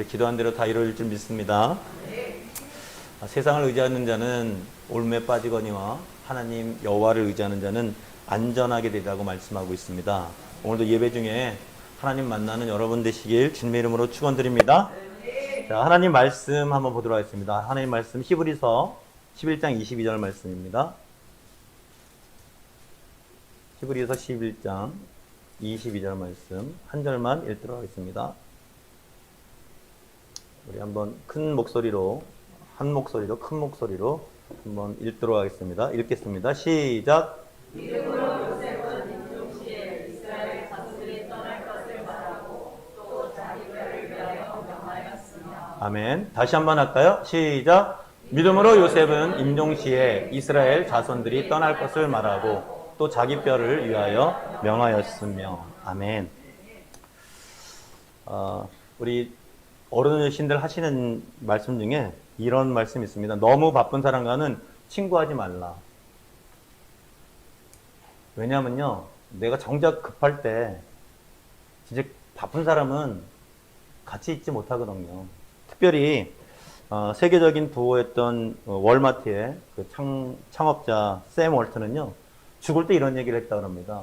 기도한 대로 다 이루어질 줄 믿습니다. 세상을 의지하는 자는 올무에 빠지거니와 하나님 여호와를 의지하는 자는 안전하게 되리라고 말씀하고 있습니다. 오늘도 예배 중에 하나님 만나는 여러분 되시길 주님의 이름으로 축원드립니다. 자, 하나님 말씀 한번 보도록 하겠습니다. 하나님 말씀 히브리서 11장 22절 말씀입니다. 히브리서 11장 22절 말씀 한 절만 읽도록 하겠습니다. 우리 한번 큰 목소리로 큰 목소리로 한번 읽도록 하겠습니다. 읽겠습니다. 시작. 이름으로 요셉은 임종시에 이스라엘 자손들이 떠날 것을 말하고 또 자기 뼈를 위하여 명하였으며. 아멘. 다시 한번 할까요? 시작. 믿음으로 요셉은 임종시에 이스라엘 자손들이 떠날 것을 말하고 또 자기 뼈를 위하여 명하였으며. 아멘. 우리 어르신들 하시는 말씀 중에 이런 말씀이 있습니다. 너무 바쁜 사람과는 친구하지 말라. 왜냐하면요, 내가 정작 급할 때 진짜 바쁜 사람은 같이 있지 못하거든요. 특별히 세계적인 부호였던 월마트의 그 창업자 샘 월트는요, 죽을 때 이런 얘기를 했다고 합니다.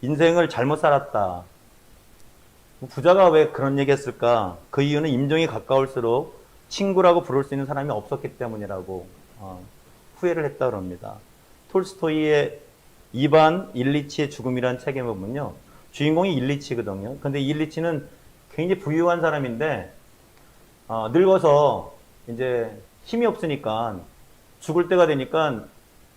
인생을 잘못 살았다. 부자가 왜 그런 얘기 했을까? 그 이유는 임종이 가까울수록 친구라고 부를 수 있는 사람이 없었기 때문이라고 후회를 했다고 합니다. 톨스토이의 이반 일리치의 죽음이라는 책에 보면요, 주인공이 일리치거든요. 근데 일리치는 굉장히 부유한 사람인데 늙어서 이제 힘이 없으니까 죽을 때가 되니까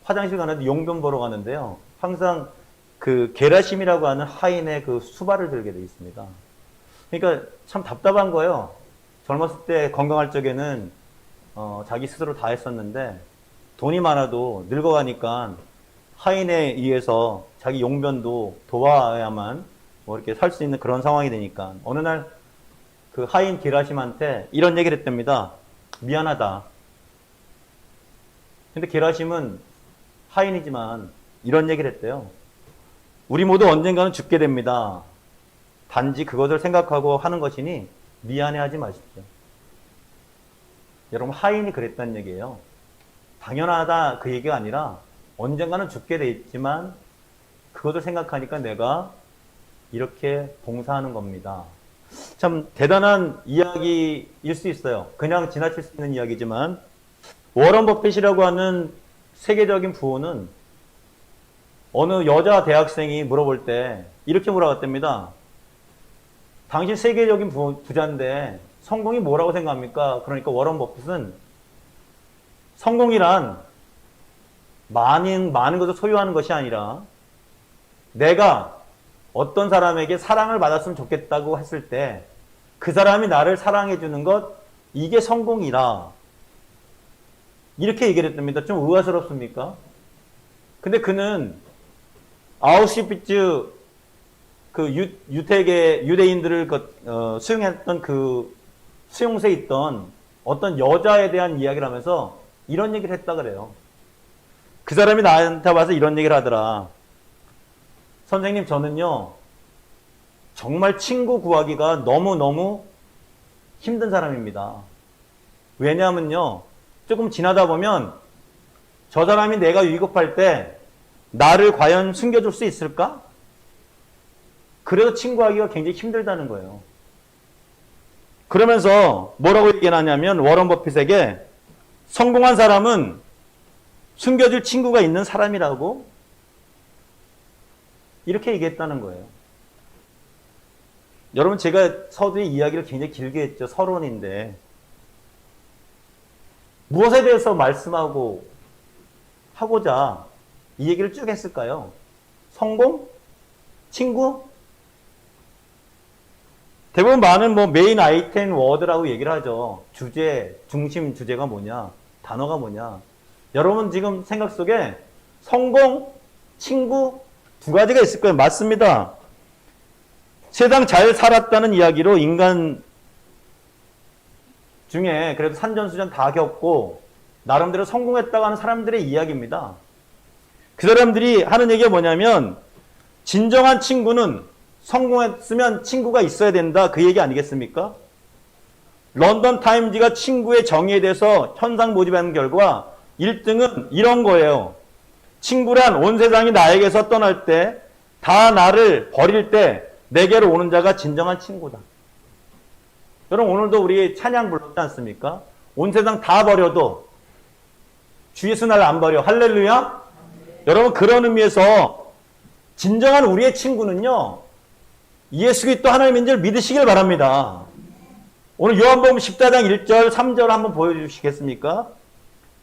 화장실 가는데 용변 보러 가는데요, 항상 그 게라심이라고 하는 하인의 그 수발을 들게 돼 있습니다. 그러니까 참 답답한 거예요. 젊었을 때 건강할 적에는 자기 스스로 다 했었는데 돈이 많아도 늙어가니까 하인에 의해서 자기 용변도 도와야만 뭐 이렇게 살 수 있는 그런 상황이 되니까 어느 날 그 하인 게라심한테 이런 얘기를 했답니다. 미안하다. 근데 게라심은 하인이지만 이런 얘기를 했대요. 우리 모두 언젠가는 죽게 됩니다. 단지 그것을 생각하고 하는 것이니 미안해하지 마십시오. 여러분, 하인이 그랬다는 얘기예요. 당연하다 그 얘기가 아니라 언젠가는 죽게 돼 있지만 그것을 생각하니까 내가 이렇게 봉사하는 겁니다. 참 대단한 이야기일 수 있어요. 그냥 지나칠 수 있는 이야기지만 워런 버핏이라고 하는 세계적인 부호는 어느 여자 대학생이 물어볼 때 이렇게 물어봤답니다. 당신 세계적인 부자인데 성공이 뭐라고 생각합니까? 그러니까 워런 버핏은 성공이란 많은 것을 소유하는 것이 아니라 내가 어떤 사람에게 사랑을 받았으면 좋겠다고 했을 때 그 사람이 나를 사랑해 주는 것, 이게 성공이라. 이렇게 얘기를 했답니다. 좀 의아스럽습니까? 근데 그는 아우슈비츠 그 유태계 유대인들을 수용했던 그 수용소에 있던 어떤 여자에 대한 이야기를 하면서 이런 얘기를 했다 그래요. 그 사람이 나한테 와서 이런 얘기를 하더라. 선생님, 저는요 정말 친구 구하기가 너무너무 힘든 사람입니다. 왜냐하면요, 조금 지나다 보면 저 사람이 내가 위급할 때 나를 과연 숨겨줄 수 있을까? 그래서 친구하기가 굉장히 힘들다는 거예요. 그러면서 뭐라고 얘기하냐면 워런 버핏에게 성공한 사람은 숨겨줄 친구가 있는 사람이라고 이렇게 얘기했다는 거예요. 여러분, 제가 서두에 이야기를 굉장히 길게 했죠. 서론인데 무엇에 대해서 말씀하고 하고자 이 얘기를 쭉 했을까요? 성공? 친구? 대부분 많은 메인 아이템 워드라고 얘기를 하죠. 주제, 중심 주제가 뭐냐? 단어가 뭐냐? 여러분 지금 생각 속에 성공, 친구 두 가지가 있을 거예요. 맞습니다. 세상 잘 살았다는 이야기로 인간 중에 그래도 산전수전 다 겪고 나름대로 성공했다고 하는 사람들의 이야기입니다. 그 사람들이 하는 얘기가 뭐냐면 진정한 친구는 성공했으면 친구가 있어야 된다, 그 얘기 아니겠습니까? 런던 타임즈가 친구의 정의에 대해서 현상 모집하는 결과 1등은 이런 거예요. 친구란 온 세상이 나에게서 떠날 때, 다 나를 버릴 때 내게로 오는 자가 진정한 친구다. 여러분, 오늘도 우리 찬양 불렀지 않습니까? 온 세상 다 버려도 주 예수 나를 안 버려. 할렐루야? 여러분, 그런 의미에서 진정한 우리의 친구는요, 예수 그리스도 하나님인 줄 믿으시길 바랍니다. 오늘 요한복음 14장 1절, 3절 한번 보여주시겠습니까?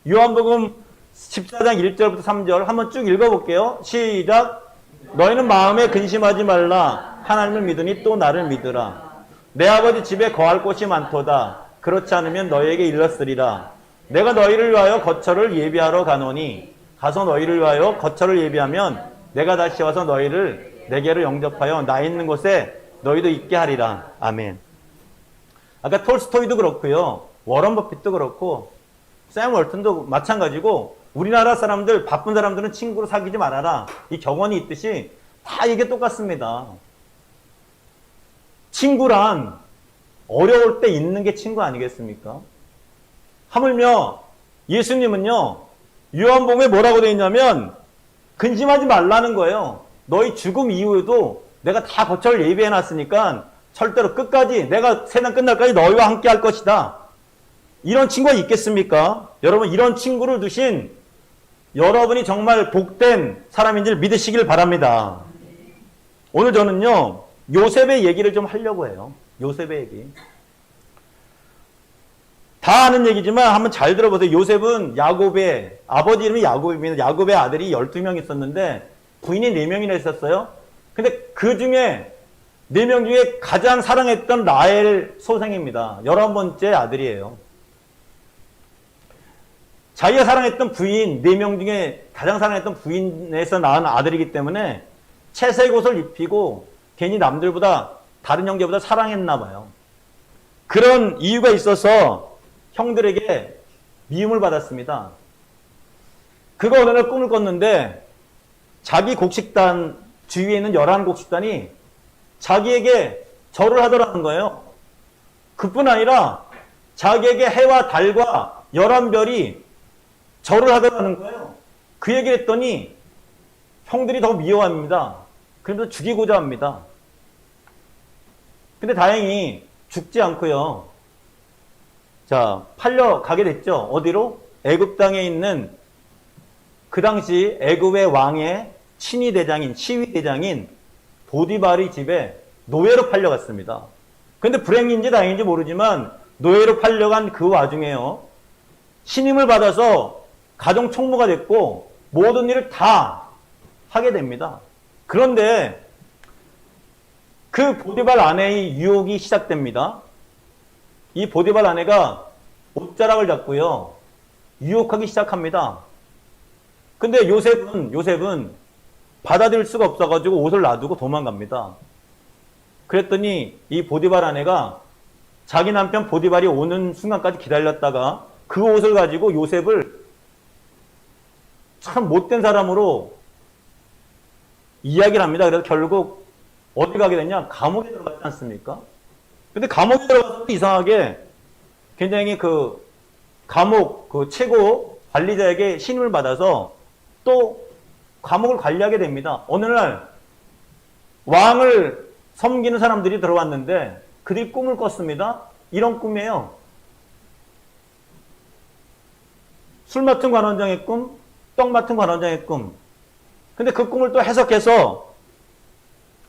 요한복음 14장 1절부터 3절 한번 쭉 읽어볼게요. 시작. 너희는 마음에 근심하지 말라. 하나님을 믿으니 또 나를 믿으라. 내 아버지 집에 거할 곳이 많도다. 그렇지 않으면 너희에게 일렀으리라. 내가 너희를 위하여 거처를 예비하러 가노니 가서 너희를 위하여 거처를 예비하면 내가 다시 와서 너희를 내게로 영접하여 나 있는 곳에 너희도 있게 하리라. 아멘. 아까 톨스토이도 그렇고요. 워런 버핏도 그렇고 샘 월튼도 마찬가지고 우리나라 사람들, 바쁜 사람들은 친구로 사귀지 말아라. 이 격언이 있듯이 다 이게 똑같습니다. 친구란 어려울 때 있는 게 친구 아니겠습니까? 하물며 예수님은요, 요한복음에 뭐라고 되어 있냐면 근심하지 말라는 거예요. 너희 죽음 이후에도 내가 다 거처를 예비해 놨으니까 절대로 끝까지 내가 세상 끝날까지 너희와 함께 할 것이다. 이런 친구가 있겠습니까? 여러분, 이런 친구를 두신 여러분이 정말 복된 사람인 줄 믿으시길 바랍니다. 오늘 저는요, 요셉의 얘기를 좀 하려고 해요. 요셉의 얘기. 다 아는 얘기지만 한번 잘 들어보세요. 요셉은 야곱의, 아버지 이름이 야곱입니다. 야곱의 아들이 12명 있었는데 부인이 4명이나 있었어요. 근데 그 중에 4명 중에 가장 사랑했던 라헬 소생입니다. 11번째 아들이에요. 자기가 사랑했던 부인, 4명 중에 가장 사랑했던 부인에서 낳은 아들이기 때문에 채색 옷을 입히고 괜히 남들보다, 다른 형제보다 사랑했나 봐요. 그런 이유가 있어서 형들에게 미움을 받았습니다. 그가 어느 날 꿈을 꿨는데 자기 곡식단 주위에 있는 11곡식단이 자기에게 절을 하더라는 거예요. 그뿐 아니라 자기에게 해와 달과 11별이 절을 하더라는 거예요. 그 얘기를 했더니 형들이 더 미워합니다. 그러면서 죽이고자 합니다. 근데 다행히 죽지 않고요. 자, 팔려가게 됐죠. 어디로? 애굽 땅에 있는 그 당시 애굽의 왕의 친위 대장인, 시위 대장인 보디발의 집에 노예로 팔려갔습니다. 근데 불행인지 다행인지 모르지만 노예로 팔려간 그 와중에요, 신임을 받아서 가정 총무가 됐고 모든 일을 다 하게 됩니다. 그런데 그 보디발 아내의 유혹이 시작됩니다. 이 보디발 아내가 옷자락을 잡고요, 유혹하기 시작합니다. 근데 요셉은 받아들일 수가 없어가지고 옷을 놔두고 도망갑니다. 그랬더니 이 보디발 아내가 자기 남편 보디발이 오는 순간까지 기다렸다가 그 옷을 가지고 요셉을 참 못된 사람으로 이야기를 합니다. 그래서 결국 어디 가게 됐냐? 감옥에 들어가지 않습니까? 근데 감옥에 들어가서 이상하게 굉장히 그 감옥 그 최고 관리자에게 신임을 받아서 또 감옥을 관리하게 됩니다. 어느 날 왕을 섬기는 사람들이 들어왔는데 그들이 꿈을 꿨습니다. 이런 꿈이에요. 술 맡은 관원장의 꿈, 떡 맡은 관원장의 꿈. 근데 그 꿈을 또 해석해서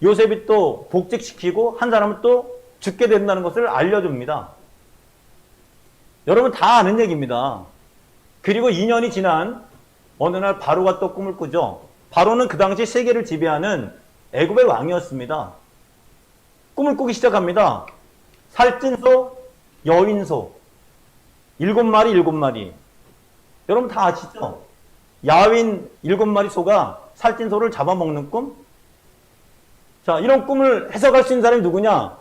요셉이 또 복직시키고 한 사람은 또 죽게 된다는 것을 알려줍니다. 여러분 다 아는 얘기입니다. 그리고 2년이 지난 어느 날 바로가 또 꿈을 꾸죠. 바로는 그 당시 세계를 지배하는 애굽의 왕이었습니다. 꿈을 꾸기 시작합니다. 살찐소, 여인소, 7마리. 여러분 다 아시죠? 야윈 7마리 소가 살찐소를 잡아먹는 꿈? 자, 이런 꿈을 해석할 수 있는 사람이 누구냐?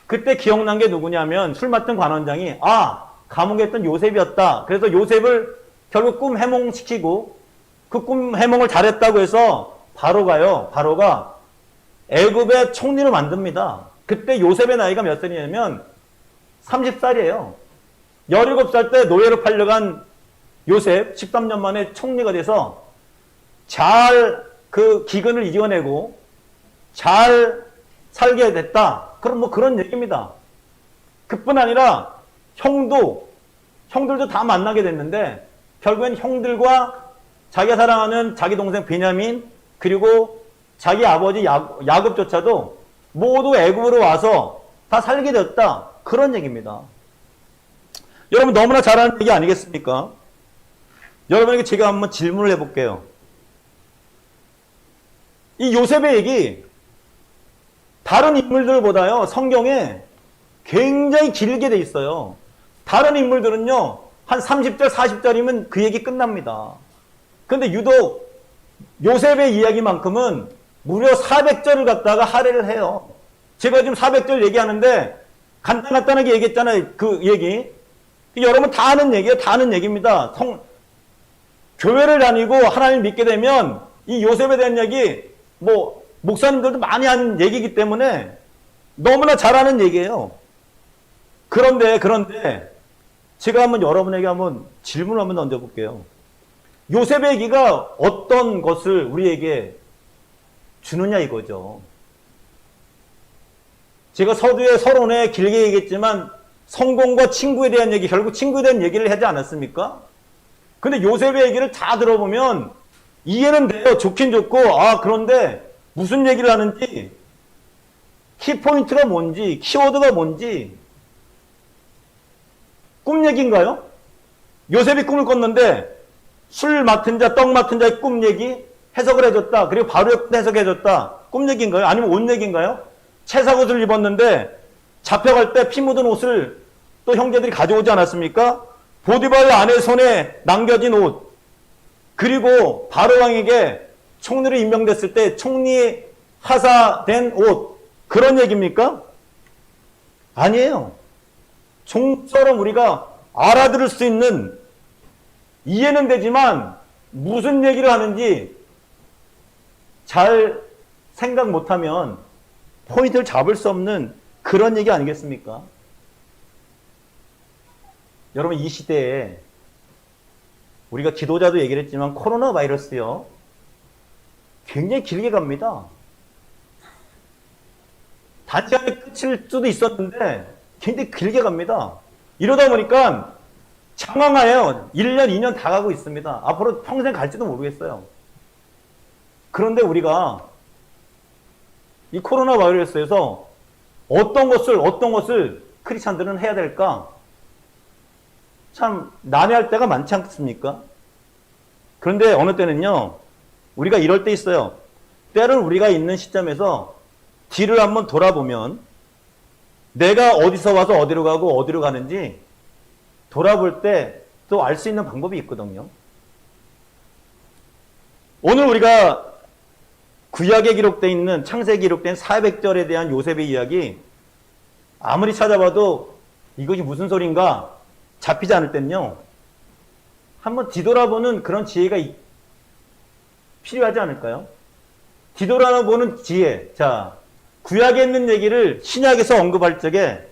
그때 기억난 게 누구냐면 술 맡은 관원장이 감옥에 있던 요셉이었다. 그래서 요셉을 결국 꿈 해몽시키고 그 꿈 해몽을 잘했다고 해서 바로가 애굽의 총리로 만듭니다. 그때 요셉의 나이가 몇 살이냐면 30살이에요. 17살 때 노예로 팔려간 요셉 13년 만에 총리가 돼서 잘 그 기근을 이겨내고 잘 살게 됐다. 그럼 뭐 그런 얘기입니다. 그뿐 아니라 형들도 다 만나게 됐는데 결국엔 형들과 자기가 사랑하는 자기 동생 베냐민 그리고 자기 아버지 야곱조차도 모두 애굽으로 와서 다 살게 됐다. 그런 얘기입니다. 여러분 너무나 잘 아는 얘기 아니겠습니까? 여러분에게 제가 한번 질문을 해볼게요. 이 요셉의 얘기 다른 인물들보다요 성경에 굉장히 길게 돼 있어요. 다른 인물들은요 한 30절 40절이면 그 얘기 끝납니다. 그런데 유독 요셉의 이야기만큼은 무려 400절을 갖다가 할애를 해요. 제가 지금 400절 얘기하는데 간단하게 얘기했잖아요. 그 얘기. 여러분 다 아는 얘기예요. 다 아는 얘기입니다. 교회를 다니고 하나님 믿게 되면 이 요셉에 대한 얘기 뭐 목사님들도 많이 하는 얘기이기 때문에 너무나 잘 아는 얘기예요. 그런데 제가 한번 여러분에게 한번 질문을 한번 던져볼게요. 요셉의 얘기가 어떤 것을 우리에게 주느냐 이거죠. 제가 서두에 서론에 길게 얘기했지만 성공과 친구에 대한 얘기, 결국 친구에 대한 얘기를 하지 않았습니까? 근데 요셉의 얘기를 다 들어보면 이해는 돼요. 좋긴 좋고 그런데 무슨 얘기를 하는지 키포인트가 뭔지 키워드가 뭔지 꿈 얘기인가요? 요셉이 꿈을 꿨는데 술 맡은 자, 떡 맡은 자의 꿈 얘기 해석을 해줬다. 그리고 바로 해석해줬다. 꿈 얘기인가요? 아니면 옷 얘기인가요? 채삭옷을 입었는데 잡혀갈 때 피 묻은 옷을 또 형제들이 가져오지 않았습니까? 보디발 아내 손에 남겨진 옷 그리고 바로왕에게 총리로 임명됐을 때 총리 하사된 옷 그런 얘기입니까? 아니에요. 종처럼 우리가 알아들을 수 있는 이해는 되지만 무슨 얘기를 하는지 잘 생각 못하면 포인트를 잡을 수 없는 그런 얘기 아니겠습니까? 여러분 이 시대에 우리가 지도자도 얘기를 했지만 코로나 바이러스요 굉장히 길게 갑니다. 단시간에 끝일 수도 있었는데 굉장히 길게 갑니다. 이러다 보니까 장황해요. 1년, 2년 다 가고 있습니다. 앞으로 평생 갈지도 모르겠어요. 그런데 우리가 이 코로나 바이러스에서 어떤 것을 크리스찬들은 해야 될까? 참 난해할 때가 많지 않습니까? 그런데 어느 때는요. 우리가 이럴 때 있어요. 때는 우리가 있는 시점에서 뒤를 한번 돌아보면 내가 어디서 와서 어디로 가고 어디로 가는지 돌아볼 때 또 알 수 있는 방법이 있거든요. 오늘 우리가 구약에 기록되어 있는 창세기에 기록된 400절에 대한 요셉의 이야기 아무리 찾아봐도 이것이 무슨 소린가 잡히지 않을 때는요. 한번 뒤돌아보는 그런 지혜가 필요하지 않을까요? 뒤돌아보는 지혜. 자, 구약에 있는 얘기를 신약에서 언급할 적에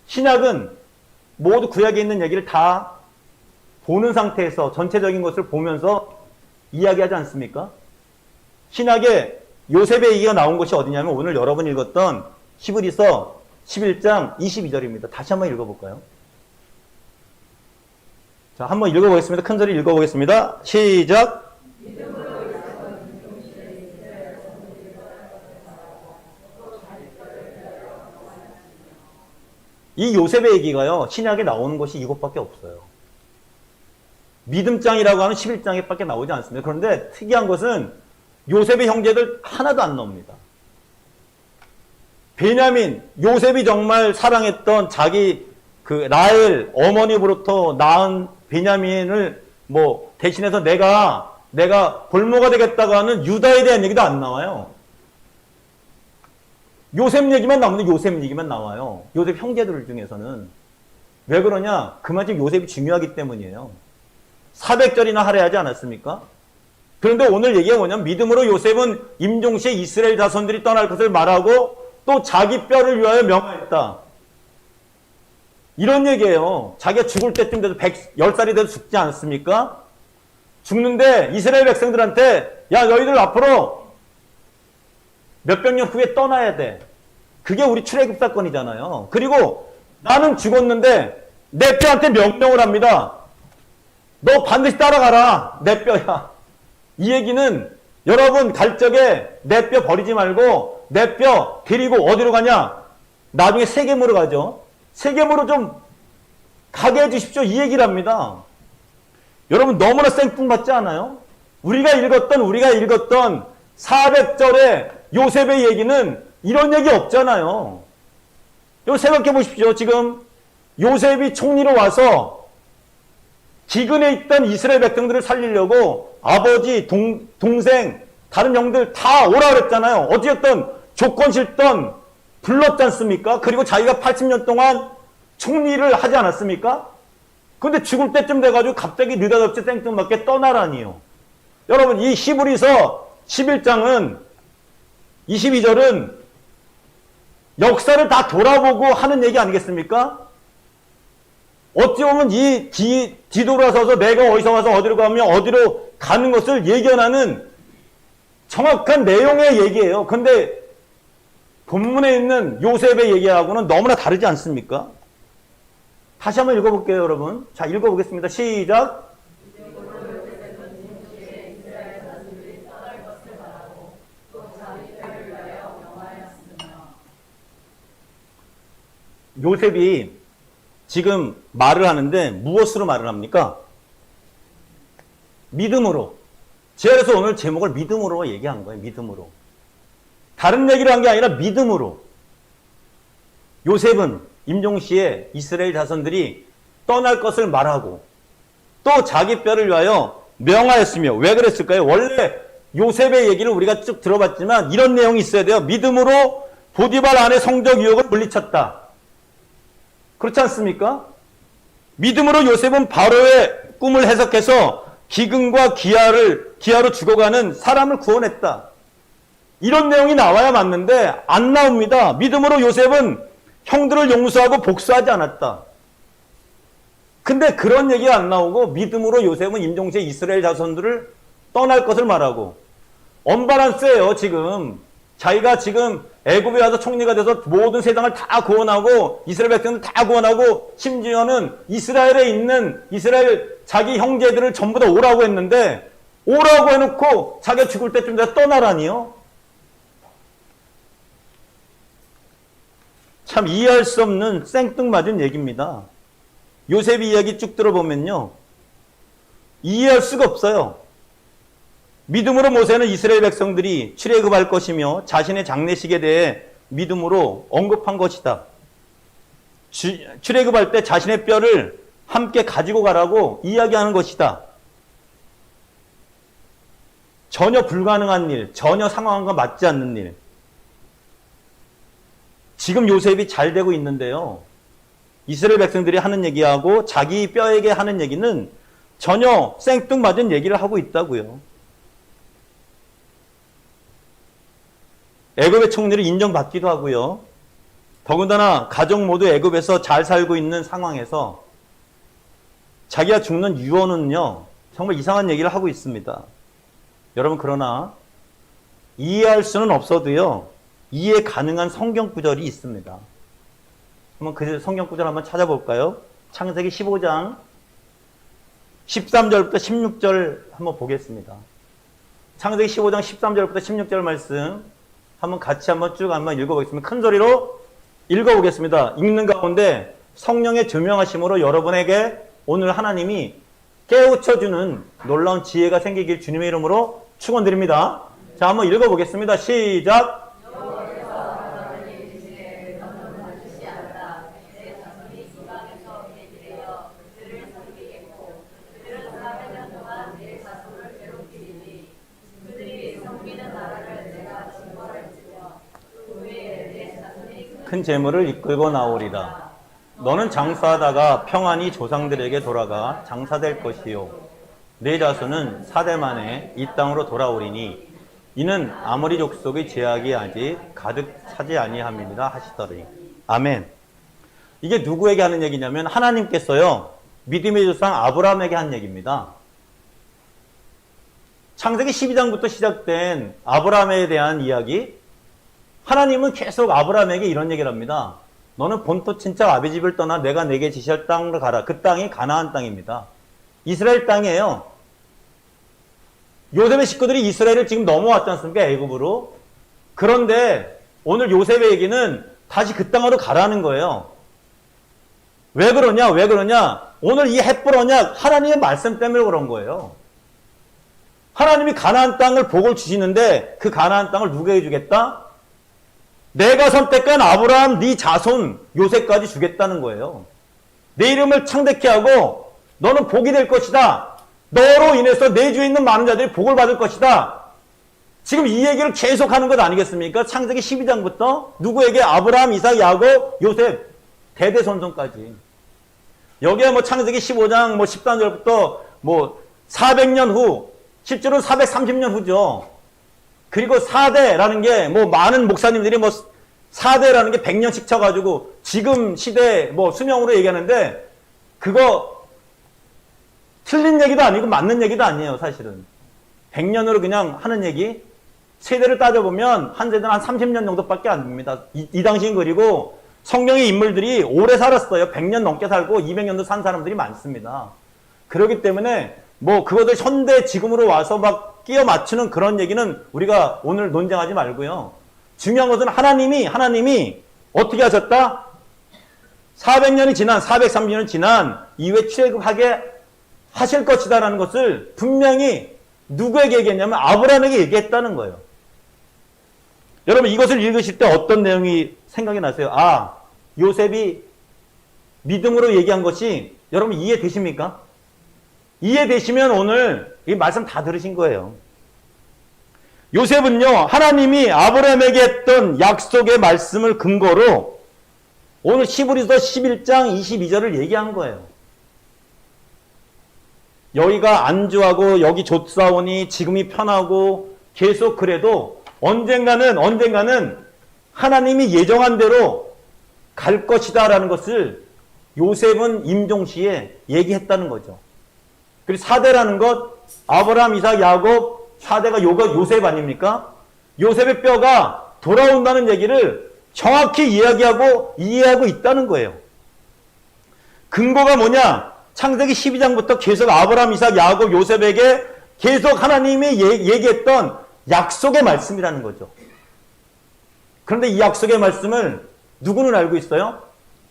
신약은 모두 구약에 있는 얘기를 다 보는 상태에서 전체적인 것을 보면서 이야기하지 않습니까? 신약에 요셉의 얘기가 나온 것이 어디냐면 오늘 여러분 읽었던 히브리서 11장 22절입니다. 다시 한번 읽어볼까요? 자, 한번 읽어보겠습니다. 큰 소리 읽어보겠습니다. 시작! 이 요셉의 얘기가요, 신약에 나오는 것이 이것밖에 없어요. 믿음장이라고 하는 11장에 밖에 나오지 않습니다. 그런데 특이한 것은 요셉의 형제들 하나도 안 나옵니다. 베냐민, 요셉이 정말 사랑했던 자기 그 라헬 어머니로부터 낳은 베냐민을 뭐 대신해서 내가 볼모가 되겠다고 하는 유다에 대한 얘기도 안 나와요. 요셉 얘기만 나오는데 요셉 얘기만 나와요. 요셉 형제들 중에서는. 왜 그러냐? 그만큼 요셉이 중요하기 때문이에요. 400절이나 할애하지 않았습니까? 그런데 오늘 얘기가 뭐냐면 믿음으로 요셉은 임종시에 이스라엘 자손들이 떠날 것을 말하고 또 자기 뼈를 위하여 명하였다. 이런 얘기예요. 자기가 죽을 때쯤 돼도 10살이 돼도 죽지 않았습니까? 죽는데 이스라엘 백성들한테 야 너희들 앞으로 몇백 년 후에 떠나야 돼. 그게 우리 출애굽 사건이잖아요. 그리고 나는 죽었는데 내 뼈한테 명령을 합니다. 너 반드시 따라가라. 내 뼈야. 이 얘기는 여러분 갈 적에 내 뼈 버리지 말고 내 뼈 데리고 어디로 가냐? 나중에 세겜으로 가죠. 세겜으로 좀 가게 해주십시오. 이 얘기를 합니다. 여러분 너무나 생뚱맞지 않아요? 우리가 읽었던 400절의 요셉의 얘기는 이런 얘기 없잖아요. 여러분 생각해 보십시오. 지금 요셉이 총리로 와서 기근에 있던 이스라엘 백성들을 살리려고 아버지, 동생, 다른 형들 다 오라 그랬잖아요. 어찌됐든 조건 싫던 불렀지 않습니까? 그리고 자기가 80년 동안 총리를 하지 않았습니까? 근데 죽을 때쯤 돼가지고 갑자기 느닷없이 생뚱맞게 떠나라니요. 여러분 이 히브리서 11장은 22절은 역사를 다 돌아보고 하는 얘기 아니겠습니까? 어찌 보면 이 뒤돌아서서 내가 어디서 와서 어디로 가면 어디로 가는 것을 예견하는 정확한 내용의 얘기예요. 근데 본문에 있는 요셉의 얘기하고는 너무나 다르지 않습니까? 다시 한번 읽어볼게요, 여러분. 자, 읽어보겠습니다. 시작. 요셉이 지금 말을 하는데 무엇으로 말을 합니까? 믿음으로. 제가 그래서 오늘 제목을 믿음으로 얘기한 거예요. 믿음으로. 다른 얘기를 한 게 아니라 믿음으로. 요셉은 임종시에 이스라엘 자손들이 떠날 것을 말하고 또 자기 뼈를 위하여 명하였으며 왜 그랬을까요? 원래 요셉의 얘기를 우리가 쭉 들어봤지만 이런 내용이 있어야 돼요. 믿음으로 보디발 아내 성적 유혹을 물리쳤다. 그렇지 않습니까? 믿음으로 요셉은 바로의 꿈을 해석해서 기근과 기아로 죽어가는 사람을 구원했다. 이런 내용이 나와야 맞는데 안 나옵니다. 믿음으로 요셉은 형들을 용서하고 복수하지 않았다. 근데 그런 얘기가 안 나오고 믿음으로 요셉은 임종시에 이스라엘 자손들을 떠날 것을 말하고 언밸런스예요. 지금 자기가 지금 애굽에 와서 총리가 돼서 모든 세상을 다 구원하고 이스라엘 백성들 다 구원하고 심지어는 이스라엘에 있는 이스라엘 자기 형제들을 전부 다 오라고 했는데 오라고 해놓고 자기가 죽을 때쯤 돼서 떠나라니요. 참 이해할 수 없는 생뚱맞은 얘기입니다. 요셉 이야기 쭉 들어보면요. 이해할 수가 없어요. 믿음으로 모세는 이스라엘 백성들이 출애굽할 것이며 자신의 장례식에 대해 믿음으로 언급한 것이다. 출애굽할 때 자신의 뼈를 함께 가지고 가라고 이야기하는 것이다. 전혀 불가능한 일, 전혀 상황과 맞지 않는 일. 지금 요셉이 잘 되고 있는데요. 이스라엘 백성들이 하는 얘기하고 자기 뼈에게 하는 얘기는 전혀 생뚱맞은 얘기를 하고 있다고요. 애굽의 총리를 인정받기도 하고요. 더군다나 가족 모두 애굽에서 잘 살고 있는 상황에서 자기가 죽는 유언은요. 정말 이상한 얘기를 하고 있습니다. 여러분 그러나 이해할 수는 없어도요. 이해 가능한 성경 구절이 있습니다. 한번 그 성경 구절 한번 찾아볼까요? 창세기 15장 13절부터 16절 한번 보겠습니다. 창세기 15장 13절부터 16절 말씀 한번 같이 한번 쭉 한번 읽어보겠습니다. 큰 소리로 읽어보겠습니다. 읽는 가운데 성령의 조명하심으로 여러분에게 오늘 하나님이 깨우쳐주는 놀라운 지혜가 생기길 주님의 이름으로 축원드립니다. 자, 한번 읽어보겠습니다. 시작. 큰 재물을 이끌고 나오리라. 너는 장사하다가 평안히 조상들에게 돌아가 장사될 것이요. 네 자손은 4대 만에 이 땅으로 돌아오리니 이는 아모리 족속의 죄악이 아직 가득 차지 아니함이니라 하시더니. 아멘. 이게 누구에게 하는 얘기냐면 하나님께서요, 믿음의 조상 아브라함에게 한 얘기입니다. 창세기 12장부터 시작된 아브라함에 대한 이야기, 하나님은 계속 아브라함에게 이런 얘기를 합니다. 너는 본토 친척 아비 집을 떠나 내가 내게 지시할 땅으로 가라. 그 땅이 가나안 땅입니다. 이스라엘 땅이에요. 요셉의 식구들이 이스라엘을 지금 넘어왔지 않습니까? 애굽으로. 그런데 오늘 요셉의 얘기는 다시 그 땅으로 가라는 거예요. 왜 그러냐? 왜 그러냐? 오늘 이 헷불 언약, 하나님의 말씀 때문에 그런 거예요. 하나님이 가나안 땅을 복을 주시는데 그 가나안 땅을 누구에게 주겠다? 내가 선택한 아브라함 네 자손 요셉까지 주겠다는 거예요. 내 이름을 창대케 하고 너는 복이 될 것이다. 너로 인해서 내 주위에 있는 많은 자들이 복을 받을 것이다. 지금 이 얘기를 계속하는 것 아니겠습니까? 창세기 12장부터 누구에게? 아브라함, 이삭, 야곱, 요셉, 대대손손까지. 여기에 뭐 창세기 15장 뭐 13절부터 뭐 400년 후, 실제로 430년 후죠. 그리고 4대라는 게 뭐 많은 목사님들이 뭐 4대라는 게 100년씩 쳐가지고 지금 시대 뭐 수명으로 얘기하는데 그거 틀린 얘기도 아니고 맞는 얘기도 아니에요, 사실은. 100년으로 그냥 하는 얘기. 세대를 따져보면 한 세대는 한 30년 정도밖에 안 됩니다. 이 당시엔. 그리고 성경의 인물들이 오래 살았어요. 100년 넘게 살고 200년도 산 사람들이 많습니다. 그렇기 때문에 뭐 그것을 현대 지금으로 와서 막 끼워 맞추는 그런 얘기는 우리가 오늘 논쟁하지 말고요. 중요한 것은 하나님이 어떻게 하셨다? 400년이 지난, 430년이 지난 이후에 출애굽하게 하실 것이다라는 것을 분명히 누구에게 얘기했냐면 아브라함에게 얘기했다는 거예요. 여러분 이것을 읽으실 때 어떤 내용이 생각이 나세요? 아, 요셉이 믿음으로 얘기한 것이 여러분 이해되십니까? 이해되시면 오늘 이 말씀 다 들으신 거예요. 요셉은요, 하나님이 아브라함에게 했던 약속의 말씀을 근거로 오늘 히브리서 11장 22절을 얘기한 거예요. 여기가 안주하고 여기 좁사오니 지금이 편하고 계속 그래도 언젠가는 하나님이 예정한 대로 갈 것이다 라는 것을 요셉은 임종시에 얘기했다는 거죠. 그리고 4대라는 것, 아브라함, 이삭, 야곱, 4대가 요셉 아닙니까? 요셉의 뼈가 돌아온다는 얘기를 정확히 이해하고 있다는 거예요. 근거가 뭐냐? 창세기 12장부터 계속 아브라함, 이삭, 야곱, 요셉에게 계속 하나님이 얘기했던 약속의 말씀이라는 거죠. 그런데 이 약속의 말씀을 누구는 알고 있어요?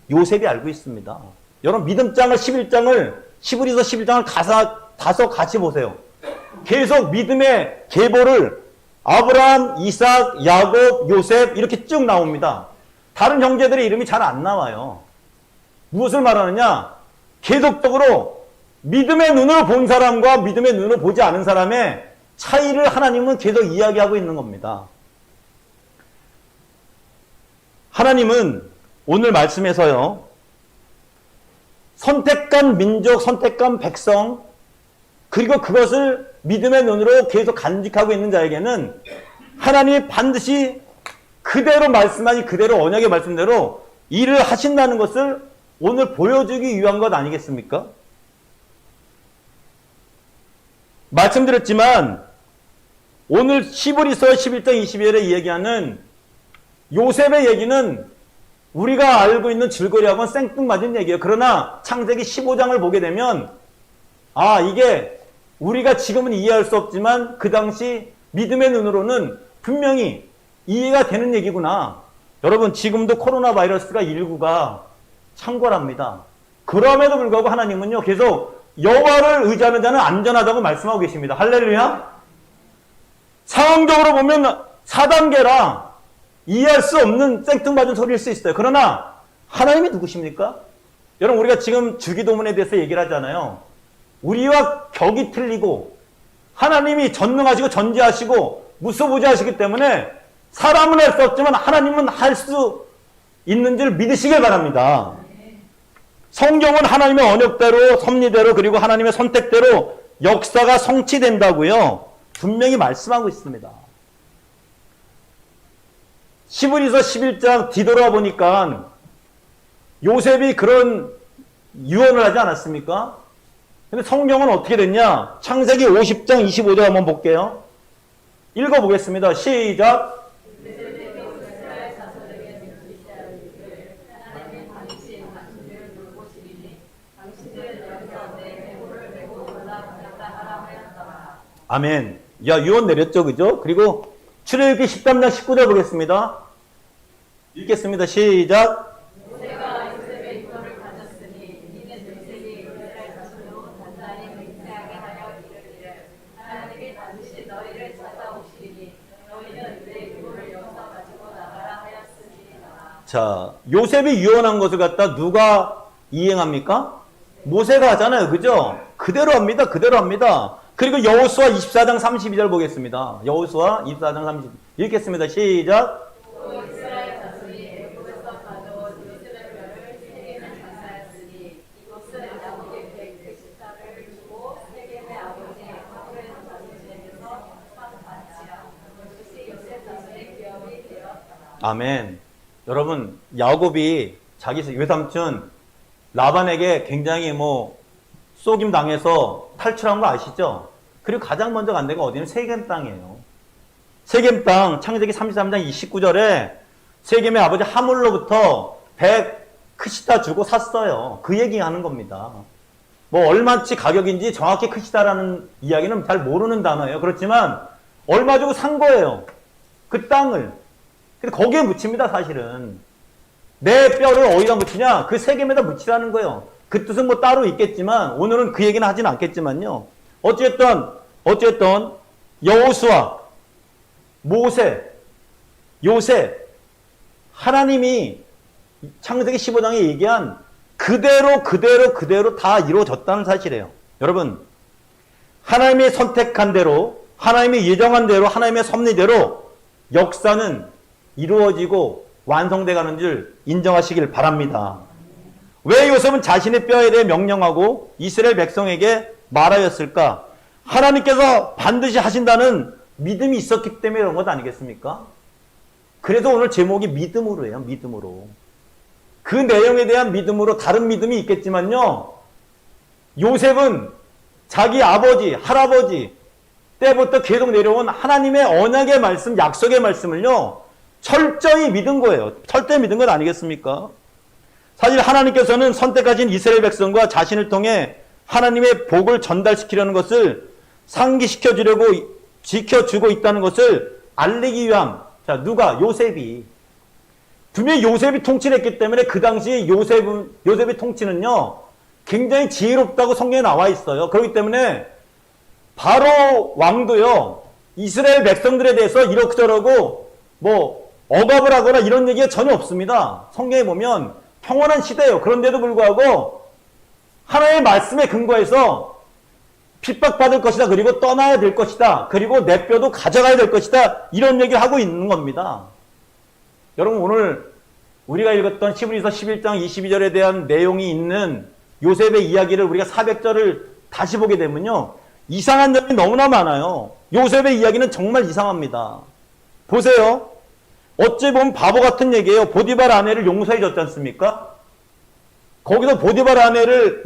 요셉이 알고 있습니다. 여러분 믿음장을 11장을 히브리서 11장을 다서 같이 보세요. 계속 믿음의 계보를 아브라함, 이삭, 야곱, 요셉 이렇게 쭉 나옵니다. 다른 형제들의 이름이 잘 안 나와요. 무엇을 말하느냐? 계속적으로 믿음의 눈으로 본 사람과 믿음의 눈으로 보지 않은 사람의 차이를 하나님은 계속 이야기하고 있는 겁니다. 하나님은 오늘 말씀에서요, 선택한 민족, 선택한 백성, 그리고 그것을 믿음의 눈으로 계속 간직하고 있는 자에게는 하나님이 반드시 그대로 말씀하신 그대로 언약의 말씀대로 일을 하신다는 것을 오늘 보여주기 위한 것 아니겠습니까? 말씀드렸지만 오늘 히브리서 11장 22절에 얘기하는 요셉의 얘기는 우리가 알고 있는 줄거리하고는 생뚱맞은 얘기예요. 그러나 창세기 15장을 보게 되면 아, 이게 우리가 지금은 이해할 수 없지만 그 당시 믿음의 눈으로는 분명히 이해가 되는 얘기구나. 여러분 지금도 코로나 바이러스가 19가 창궐합니다. 그럼에도 불구하고 하나님은요 계속 여호와를 의지하는 자는 안전하다고 말씀하고 계십니다. 할렐루야. 상황적으로 보면 4단계라 이해할 수 없는 생뚱맞은 소리일 수 있어요. 그러나 하나님이 누구십니까? 여러분 우리가 지금 주기도문에 대해서 얘기를 하잖아요. 우리와 격이 틀리고 하나님이 전능하시고 전지하시고 무소부지하시기 때문에 사람은 할 수 없지만 하나님은 할 수 있는 줄 믿으시길 바랍니다. 성경은 하나님의 언약대로 섭리대로 그리고 하나님의 선택대로 역사가 성취된다고요. 분명히 말씀하고 있습니다. 히브리서 11장 뒤돌아 보니까 요셉이 그런 유언을 하지 않았습니까? 근데 성경은 어떻게 됐냐? 창세기 50장 25절 한번 볼게요. 읽어보겠습니다. 시작. 아멘. 야, 유언 내렸죠, 그죠? 그리고 출애굽기 13장 19절 보겠습니다. 읽겠습니다. 시작. 모세가 요셉의 유언을 가졌으니 이는 요셉이 이스라엘 자손으로 단단히 맹세하게 하여 이르기를 하나님이 반드시 너희를 찾아오시리니 너희는 내 유언을 여기서 가지고 나가라 하였으니라. 자, 요셉이 유언한 것을 갖다 누가 이행합니까? 모세가 하잖아요, 그죠? 그대로 합니다, 그대로 합니다. 그리고 여호수아 24장 32절 보겠습니다. 여호수아 24장 30절 읽겠습니다. 시작. 또 이스라엘 자손이 애굽에서 가져온 요셉의 뼈를 세겜에 장사하였으니 이곳은 야곱에게 그 식사를 주고 세겜의 아버지 하물의 자손에게서 받지라. 이것이 요셉 자손의 기업이 되었다. 아멘. 여러분, 야곱이 자기 외삼촌 라반에게 굉장히 쏘김 당해서 탈출한 거 아시죠? 그리고 가장 먼저 간 데가 어디는 세겜 땅이에요. 세겜 땅, 창세기 33장 29절에 세겜의 아버지 하물로부터 100 크시다 주고 샀어요. 그 얘기하는 겁니다. 얼마치 가격인지 정확히 크시다라는 이야기는 잘 모르는 단어예요. 그렇지만 얼마 주고 산 거예요. 그 땅을. 근데 거기에 묻힙니다, 사실은. 내 뼈를 어디다 묻히냐? 그 세겜에다 묻히라는 거예요. 그 뜻은 따로 있겠지만 오늘은 그 얘기는 하진 않겠지만요. 어쨌든 여호수아, 모세, 요셉, 하나님이 창세기 15장에 얘기한 그대로 다 이루어졌다는 사실이에요. 여러분, 하나님이 선택한 대로, 하나님이 예정한 대로, 하나님의 섭리대로 역사는 이루어지고 완성돼 가는 줄 인정하시길 바랍니다. 왜 요셉은 자신의 뼈에 대해 명령하고 이스라엘 백성에게 말하였을까? 하나님께서 반드시 하신다는 믿음이 있었기 때문에 그런 것 아니겠습니까? 그래서 오늘 제목이 믿음으로예요. 믿음으로. 그 내용에 대한 믿음으로 다른 믿음이 있겠지만요. 요셉은 자기 아버지, 할아버지 때부터 계속 내려온 하나님의 언약의 말씀, 약속의 말씀을요. 철저히 믿은 거예요. 철저히 믿은 것 아니겠습니까? 사실 하나님께서는 선택하신 이스라엘 백성과 자신을 통해 하나님의 복을 전달시키려는 것을 상기시켜 주려고 지켜주고 있다는 것을 알리기 위함. 자, 누가? 요셉이. 분명히 요셉이 통치를 했기 때문에 그 당시 요셉의 통치는요, 굉장히 지혜롭다고 성경에 나와 있어요. 그렇기 때문에 바로 왕도요, 이스라엘 백성들에 대해서 이렇게저러고 억압을 하거나 이런 얘기가 전혀 없습니다. 성경에 보면 평온한 시대예요. 그런데도 불구하고 하나님의 말씀에 근거해서 핍박받을 것이다. 그리고 떠나야 될 것이다. 그리고 내 뼈도 가져가야 될 것이다. 이런 얘기를 하고 있는 겁니다. 여러분, 오늘 우리가 읽었던 히브리서 11장 22절에 대한 내용이 있는 요셉의 이야기를 우리가 400절을 다시 보게 되면요, 이상한 점이 너무나 많아요. 요셉의 이야기는 정말 이상합니다. 보세요. 어찌 보면 바보 같은 얘기예요. 보디발 아내를 용서해 줬지 않습니까? 거기서 보디발 아내를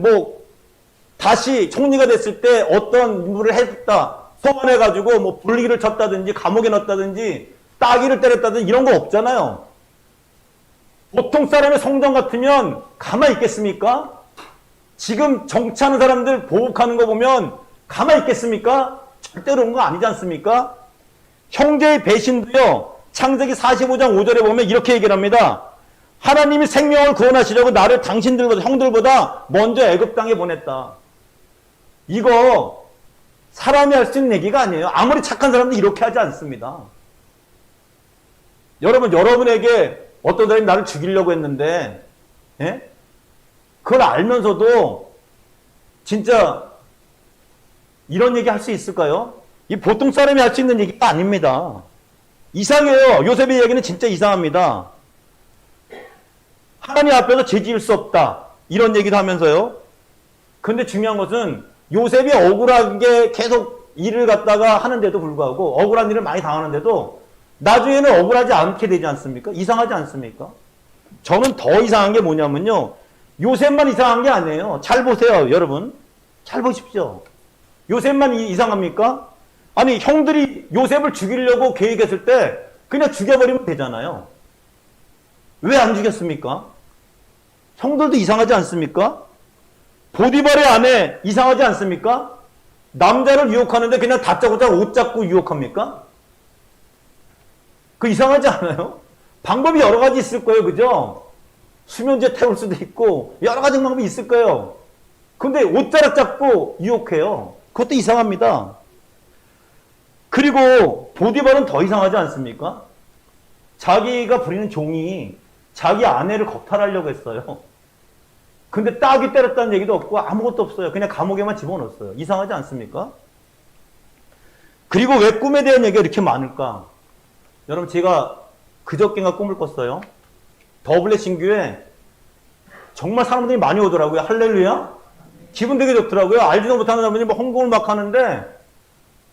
다시 총리가 됐을 때 어떤 임무를 해줬다 소환해가지고 불리기를 쳤다든지 감옥에 넣었다든지 따귀를 때렸다든지 이런 거 없잖아요. 보통 사람의 성정 같으면 가만히 있겠습니까? 지금 정치하는 사람들 보복하는 거 보면 가만히 있겠습니까? 절대로 그런 거 아니지 않습니까? 형제의 배신도요, 창세기 45장 5절에 보면 이렇게 얘기를 합니다. 하나님이 생명을 구원하시려고 나를 당신들보다, 형들보다 먼저 애굽 땅에 보냈다. 이거 사람이 할 수 있는 얘기가 아니에요. 아무리 착한 사람도 이렇게 하지 않습니다. 여러분에게 어떤 사람이 나를 죽이려고 했는데, 예? 그걸 알면서도 진짜 이런 얘기 할 수 있을까요? 이 보통 사람이 할 수 있는 얘기가 아닙니다. 이상해요. 요셉의 이야기는 진짜 이상합니다. 하나님 앞에서 죄지을 수 없다. 이런 얘기도 하면서요. 근데 중요한 것은 요셉이 억울하게 계속 일을 갖다가 하는데도 불구하고, 억울한 일을 많이 당하는데도 나중에는 억울하지 않게 되지 않습니까? 이상하지 않습니까? 저는 더 이상한 게 뭐냐면요. 요셉만 이상한 게 아니에요. 잘 보세요, 여러분. 잘 보십시오. 요셉만 이상합니까? 아니, 형들이 요셉을 죽이려고 계획했을 때 그냥 죽여버리면 되잖아요. 왜 안 죽였습니까? 형들도 이상하지 않습니까? 보디발의 아내 이상하지 않습니까? 남자를 유혹하는데 그냥 다짜고짜 옷 잡고 유혹합니까? 그 이상하지 않아요? 방법이 여러 가지 있을 거예요. 그죠? 수면제 태울 수도 있고 여러 가지 방법이 있을 거예요. 근데 옷자락 잡고 유혹해요. 그것도 이상합니다. 그리고 보디발은 더 이상하지 않습니까? 자기가 부리는 종이 자기 아내를 겁탈하려고 했어요. 근데 딱이 때렸다는 얘기도 없고 아무것도 없어요. 그냥 감옥에만 집어넣었어요. 이상하지 않습니까? 그리고 왜 꿈에 대한 얘기가 이렇게 많을까? 여러분, 제가 그저께가 꿈을 꿨어요. 더블렛 신교에 정말 사람들이 많이 오더라고요. 할렐루야? 기분 되게 좋더라고요. 알지도 못하는 사람들이 뭐 헌금을 막 하는데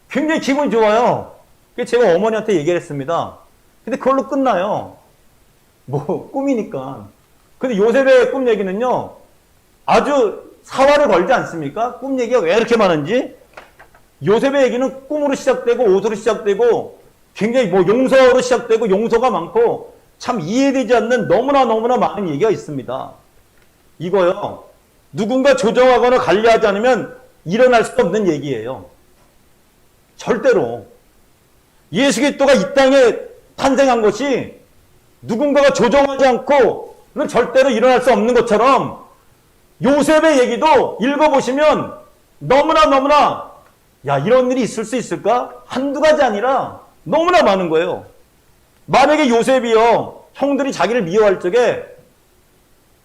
굉장히 기분이 좋아요. 그래서 제가 어머니한테 얘기를 했습니다. 근데 그걸로 끝나요. 뭐 꿈이니까. 근데 요셉의 꿈 얘기는요, 아주 사활을 걸지 않습니까? 꿈 얘기가 왜 이렇게 많은지. 요셉의 얘기는 꿈으로 시작되고 옷으로 시작되고 굉장히 뭐 용서로 시작되고 용서가 많고 참 이해되지 않는 너무나 많은 얘기가 있습니다. 이거요, 누군가 조정하거나 관리하지 않으면 일어날 수 없는 얘기예요. 절대로. 예수 그리스도가 이 땅에 탄생한 것이 누군가가 조정하지 않고 그건 절대로 일어날 수 없는 것처럼 요셉의 얘기도 읽어보시면 너무나 야, 이런 일이 있을 수 있을까? 한두 가지 아니라 너무나 많은 거예요. 만약에 요셉이요, 형들이 자기를 미워할 적에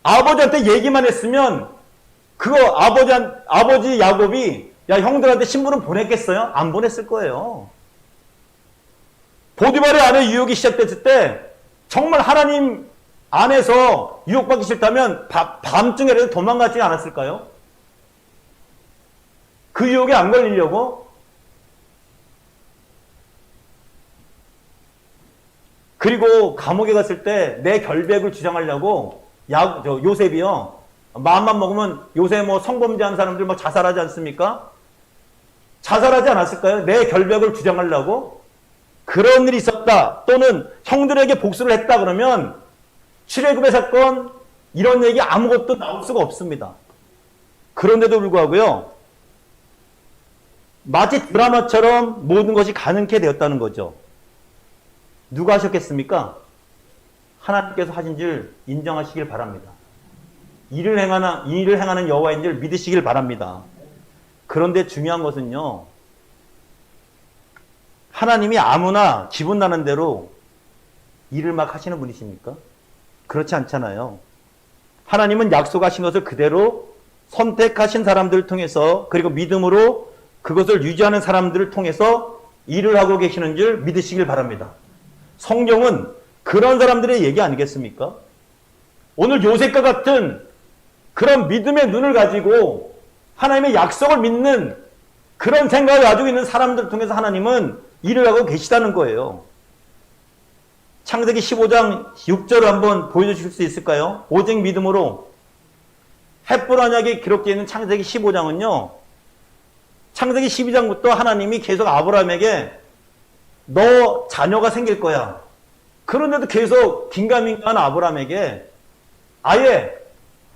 아버지한테 얘기만 했으면 그거 아버지 야곱이 야, 형들한테 신부는 보냈겠어요? 안 보냈을 거예요. 보디발의 아내 유혹이 시작됐을 때 정말 하나님 안에서 유혹받기 싫다면 밤중에라도 도망가지 않았을까요? 그 유혹에 안 걸리려고? 그리고 감옥에 갔을 때 내 결백을 주장하려고 요셉이요, 마음만 먹으면 요새 뭐 성범죄한 사람들 뭐 자살하지 않습니까? 자살하지 않았을까요? 내 결백을 주장하려고? 그런 일이 있었다, 또는 형들에게 복수를 했다 그러면 출애굽의 사건 이런 얘기 아무것도 나올 수가 없습니다. 그런데도 불구하고요, 마치 드라마처럼 모든 것이 가능케 되었다는 거죠. 누가 하셨겠습니까? 하나님께서 하신 줄 인정하시길 바랍니다. 일을 행하는 여호와인 줄 믿으시길 바랍니다. 그런데 중요한 것은요, 하나님이 아무나 기분 나는 대로 일을 막 하시는 분이십니까? 그렇지 않잖아요. 하나님은 약속하신 것을 그대로 선택하신 사람들을 통해서, 그리고 믿음으로 그것을 유지하는 사람들을 통해서 일을 하고 계시는 줄 믿으시길 바랍니다. 성경은 그런 사람들의 얘기 아니겠습니까? 오늘 요셉과 같은 그런 믿음의 눈을 가지고 하나님의 약속을 믿는 그런 생각을 가지고 있는 사람들을 통해서 하나님은 일을 하고 계시다는 거예요. 창세기 15장 6절을 한번 보여주실 수 있을까요? 오직 믿음으로. 헷불 언약이 기록되어 있는 창세기 15장은요, 창세기 12장부터 하나님이 계속 아브라함에게 너 자녀가 생길 거야. 그런데도 계속 긴가민가한 아브라함에게 아예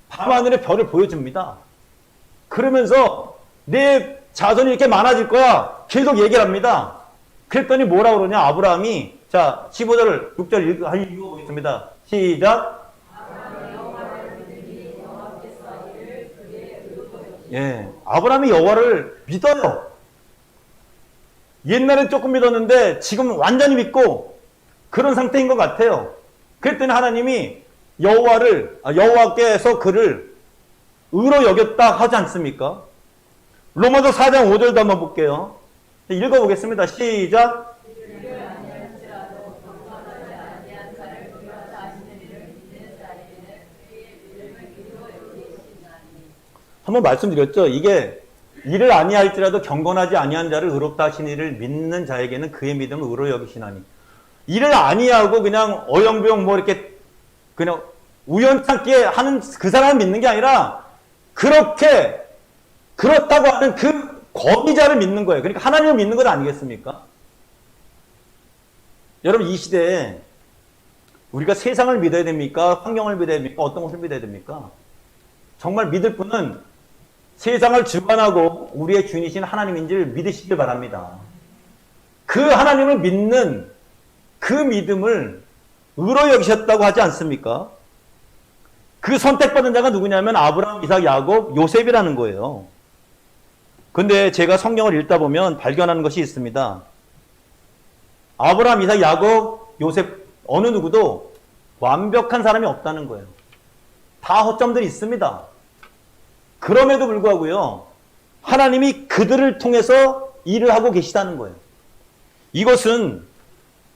밤하늘의 별을 보여줍니다. 그러면서 내 자손이 이렇게 많아질 거야. 계속 얘기를 합니다. 그랬더니 뭐라 그러냐, 아브라함이. 자, 15절, 6절 읽어보겠습니다. 시작. 예, 아브라함이 여호와를 믿어요. 옛날엔 조금 믿었는데 지금 완전히 믿고 그런 상태인 것 같아요. 그랬더니 하나님이 여호와께서 그를 의로 여겼다 하지 않습니까? 로마서 4장 5절도 한번 볼게요. 읽어보겠습니다. 시작. 한번 말씀드렸죠. 이게 이를 아니할지라도 경건하지 아니한 자를 의롭다 하신 이를 믿는 자에게는 그의 믿음을 의로 여기시나니. 이를 아니하고 그냥 어영부영 뭐 이렇게 그냥 우연찮게 하는 그 사람을 믿는 게 아니라 그렇다고 하는 그 권위자를 믿는 거예요. 그러니까 하나님을 믿는 것 아니겠습니까? 여러분, 이 시대에 우리가 세상을 믿어야 됩니까? 환경을 믿어야 됩니까? 어떤 것을 믿어야 됩니까? 정말 믿을 분은 세상을 주관하고 우리의 주인이신 하나님인지를 믿으시길 바랍니다. 그 하나님을 믿는 그 믿음을 의로 여기셨다고 하지 않습니까? 그 선택받은 자가 누구냐면 아브라함, 이삭, 야곱, 요셉이라는 거예요. 근데 제가 성경을 읽다 보면 발견하는 것이 있습니다. 아브라함, 이삭, 야곱, 요셉 어느 누구도 완벽한 사람이 없다는 거예요. 다 허점들이 있습니다. 그럼에도 불구하고요, 하나님이 그들을 통해서 일을 하고 계시다는 거예요. 이것은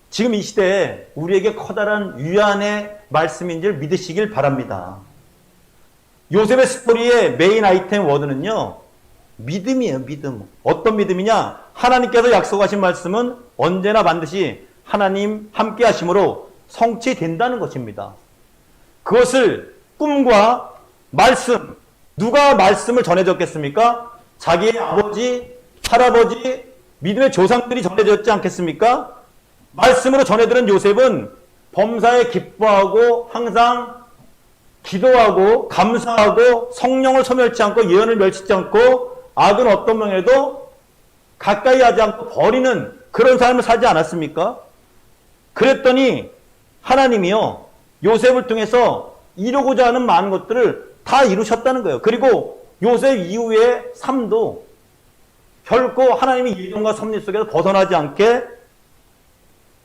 지금 이 시대에 우리에게 커다란 위안의 말씀인지를 믿으시길 바랍니다. 요셉의 스토리의 메인 아이템 워드는요, 믿음이에요, 믿음. 어떤 믿음이냐? 하나님께서 약속하신 말씀은 언제나 반드시 하나님 함께 하심으로 성취된다는 것입니다. 그것을 꿈과 말씀, 누가 말씀을 전해줬겠습니까? 자기의 아버지, 할아버지, 믿음의 조상들이 전해줬지 않겠습니까? 말씀으로 전해들은 요셉은 범사에 기뻐하고 항상 기도하고 감사하고 성령을 소멸치 않고 예언을 멸치지 않고 악은 어떤 명에도 가까이 하지 않고 버리는 그런 삶을 살지 않았습니까? 그랬더니 하나님이요, 요셉을 통해서 이루고자 하는 많은 것들을 다 이루셨다는 거예요. 그리고 요셉 이후의 삶도 결코 하나님의 예정과 섭리 속에서 벗어나지 않게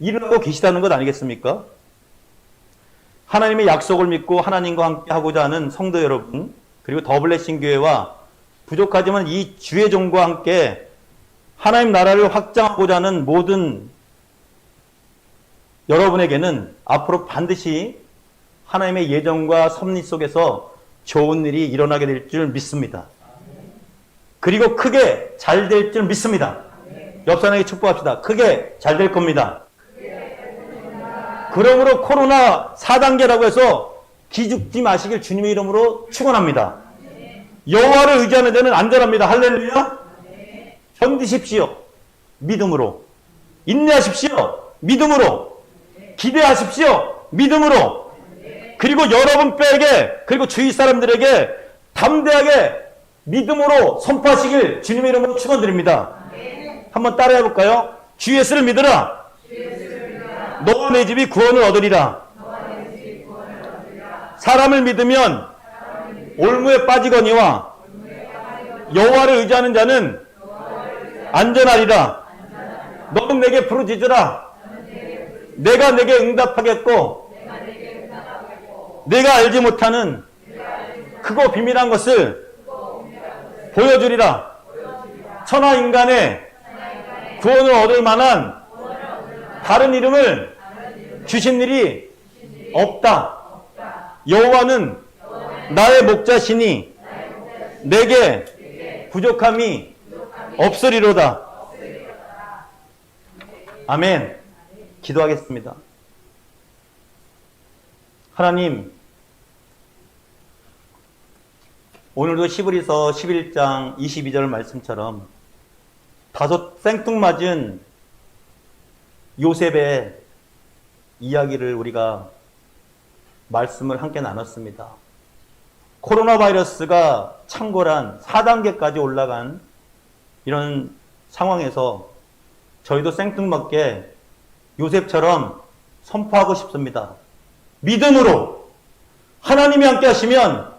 일을 하고 계시다는 것 아니겠습니까? 하나님의 약속을 믿고 하나님과 함께 하고자 하는 성도 여러분, 그리고 더블레싱 교회와 부족하지만 이 주의 종과 함께 하나님 나라를 확장하고자 하는 모든 여러분에게는 앞으로 반드시 하나님의 예정과 섭리 속에서 좋은 일이 일어나게 될 줄 믿습니다. 그리고 크게 잘 될 줄 믿습니다. 옆 사람에게 축복합시다. 크게 잘 될 겁니다. 그러므로 코로나 4단계라고 해서 기죽지 마시길 주님의 이름으로 축원합니다. 여호와를 의지하는 데는 안전합니다. 할렐루야. 견디십시오. 믿음으로. 인내하십시오. 믿음으로. 기대하십시오. 믿음으로. 그리고 여러분 뼈에게, 그리고 주위 사람들에게 담대하게 믿음으로 선포하시길 주님의 이름으로 축원드립니다. 한번 따라해 볼까요? 주 예수를 믿으라. 너와 내 집이 구원을 얻으리라. 사람을 믿으면 올무에 빠지거니와 여호와를 의지하는 자는 안전하리라. 너는 내게 부르짖으라. 내가 내게 응답하겠고 내가 알지 못하는 크고 비밀한 것을 보여주리라. 천하 인간의 구원을 얻을 만한 다른 이름을 주신 일이 없다. 여호와는 나의 목자시니 내게 부족함이 없으리로다. 아멘. 기도하겠습니다. 하나님, 오늘도 시브리서 11장 22절 말씀처럼 다소 생뚱맞은 요셉의 이야기를 우리가 말씀을 함께 나눴습니다. 코로나 바이러스가 창궐한 4단계까지 올라간 이런 상황에서 저희도 생뚱맞게 요셉처럼 선포하고 싶습니다. 믿음으로 하나님이 함께 하시면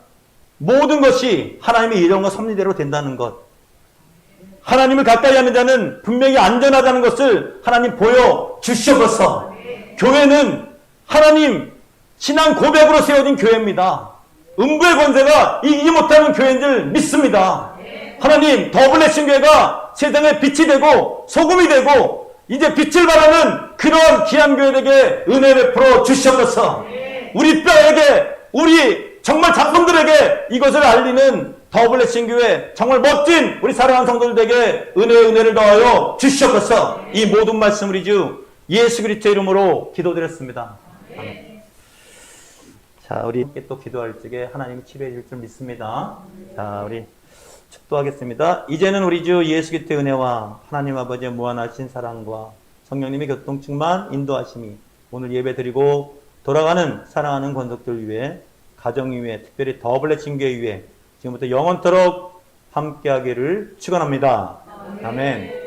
모든 것이 하나님의 예정과 섭리대로 된다는 것. 하나님을 가까이 하는 자는 분명히 안전하다는 것을 하나님 보여주시옵소서. 교회는 하나님 신앙 고백으로 세워진 교회입니다. 음부의 권세가 이기지 못하는 교회인 줄 믿습니다. 하나님, 더블레싱 교회가 세상에 빛이 되고 소금이 되고 이제 빛을 발하는 그런 귀한 교회에게 은혜 베풀어 주시옵소서. 우리 뼈에게, 우리 정말 자손들에게 이것을 알리는 더블레싱 교회, 정말 멋진 우리 사랑하는 성도들에게 은혜를 더하여 주시옵소서. 이 모든 말씀 우리 주 예수 그리스도의 이름으로 기도드렸습니다. 아멘. 자, 자, 우리 함께 또 기도할 적에 하나님이 치료해 줄 줄 믿습니다. 자, 우리 축도하겠습니다. 이제는 우리 주 예수 그리스도의 은혜와 하나님 아버지의 무한하신 사랑과 성령님의 교통충만 인도하심이 오늘 예배 드리고 돌아가는 사랑하는 권속들 위해 가정 위에 특별히 더블레싱 교회 위에 지금부터 영원토록 함께하기를 축원합니다. 아멘.